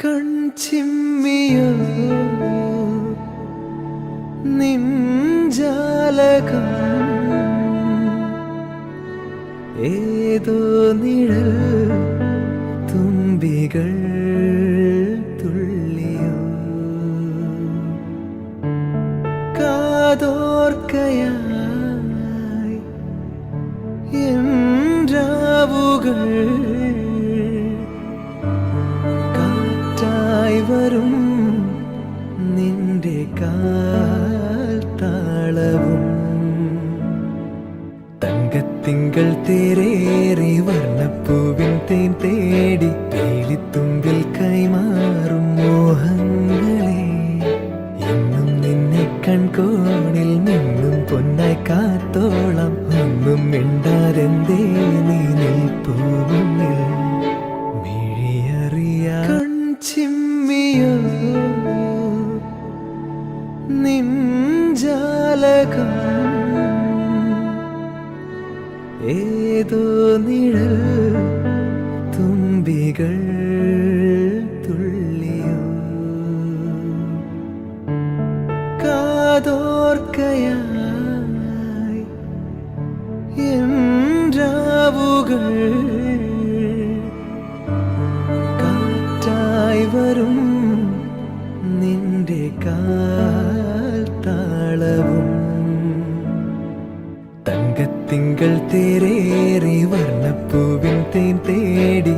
കൺചിമ്മിയോ നിൻജാലകം ഏതോ നിഴൽ തുമ്പികൾ തുള്ളിയോ കാതോർക്കയായി എൻ രാവുകൾ കാറ്റായി വരും നിന്റെ കാൽ താളവും തങ്കത്തിങ്കൾ തേരേറി വർണ്ണപ്പൂവിൻ തേൻ തേടി പേലിത്തുമ്പിൽ കൈമാറും മോഹങ്ങളെ എന്നും നിന്നെ കൺകോണിൽ നിന്നും പൊന്നായി കാത്തോളം ഒന്നും മിണ്ടാതെന്തേ നീ നിൽപ്പൂവിൽ മിഴിയറിയാ കൺചിമ്മിയോ നിൻജാലകം ഏതോ നിഴൽ തുമ്പികൾ തുള്ളിയോ കാതോർക്കയായി എൻ രാവുകൾ കാറ്റായി വരും നിന്റെ കാൽ താളവും തങ്കത്തിങ്കൾ തേരേറി വർണ്ണപ്പൂവിൻ തേൻ തേടി